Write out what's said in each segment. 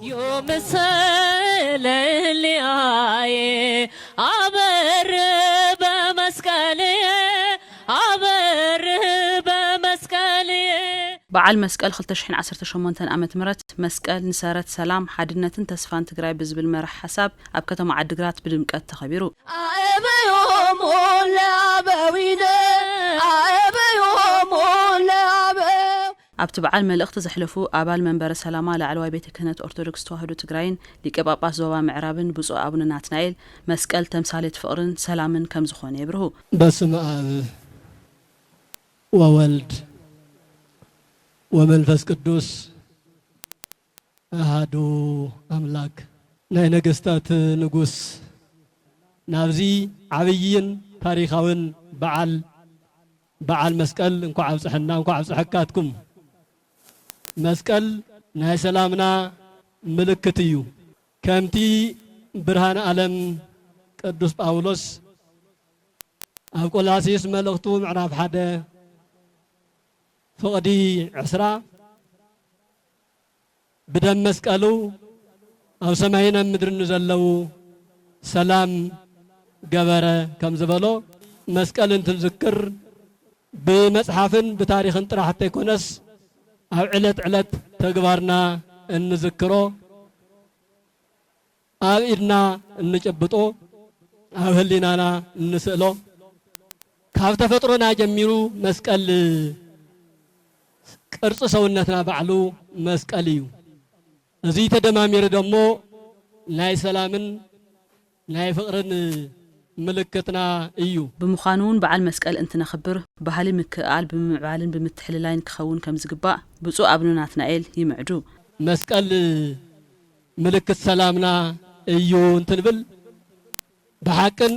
يوم سلالي عبر بمسكالي عبر بمسكالي بعل مسكال 2018 عامت مرت مسكال نسارت سلام حدنتن تسفان تግራይ بزبل مرح حساب ኣብ ከተማ ዓድግራት ብድምቀት ተኸቢሩ አበዮም ለአበዊነ አበዮም ለአበው ኣብቲ በዓል መልእኽቲ ዘሕለፉ ኣባል መንበረ ሰላማ ላዕለዋይ ቤተ ክህነት ኦርቶዶክስ ተዋህዶ ትግራይን ሊቀ ጳጳስ ዞባ ምዕራብን ብፁዕ አቡነ ናትናኤል መስቀል ተምሳሌት ፍቕርን ሰላምን ከም ዝኾነ ይብርሁ። በስመ አብ ወወልድ ወመንፈስ ቅዱስ አሐዱ አምላክ ናይ ነገስታት ንጉስ ናብዚ ዓብይን ታሪኻውን በዓል መስቀል እንኳ ዓብጽሕና እንኳ ዓብጽሕካትኩም መስቀል ናይ ሰላምና ምልክት እዩ ከምቲ ብርሃን ዓለም ቅዱስ ጳውሎስ ኣብ ቆላስይስ መልእኽቱ ምዕራፍ 1 ፍቕዲ 10 ብደም መስቀሉ ኣብ ሰማይና ምድርን ዘለው ሰላም ገበረ ከም ዝበሎ መስቀል እንትንዝክር بمصحفن بتاريخن ጥራሕት ይኮነስ ኣብ ዕለት ተግባርና እንዝክሮ ኣብ ኢድና እንጨብጦ ኣብ ህሊናና እንስእሎ ካብ ተፈጥሮና ጀሚሩ መስቀል ቅርጽ ሰውነትና ባዕሉ መስቀል እዩ እዚ ተደማሚሩ ደሞ ናይ ሰላምን ናይ ፍቕርን ምልክትና እዩ ብምዃኑን በዓል መስቀል እንትነኽብር ባህሊ ምክኣል ብምዕባልን ብምትሕልላይን ክኸውን ከም ዝግባእ ብፁዕ አቡነ ናትናኤል ይምዕዱ መስቀል ምልክት ሰላምና እዩ እንትንብል በሐቅን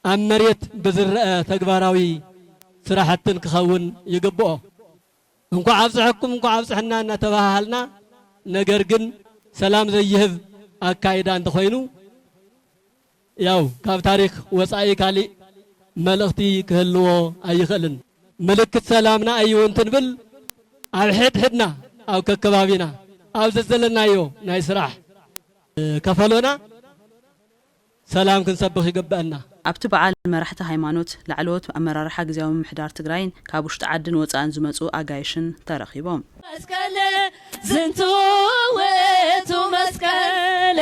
ኣብ መሬት ብዝርአ ተግባራዊ ስራሕትን ክኸውን ይግብኦ እንኳ ኣብጽሕኩም እንኳ ኣብጽሕና እናተባሃልና ነገር ግን ሰላም ዘይህብ አካይዳ እንተኾይኑ ያው ካብ ታሪክ ወጻኢ ካሊ መልእኽቲ ክህልዎ ኣይኽእልን ምልክት ሰላምና እዩ እንትንብል ኣብ ሕድሕድና ኣብ ከከባቢና ኣብ ዘዘለናዮ ናይ ስራሕ ከፈሎና ሰላም ክንሰብኽ ይግበአና ኣብቲ በዓል መራሕቲ ሃይማኖት ላዕለዎት ኣመራርሓ ግዚያዊ ምምሕዳር ትግራይን ካብ ውሽጢ ዓድን ወፃእን ዝመጹ ኣጋይሽን ተረኺቦም መስቀል ዝንቱ ውእቱ መስቀል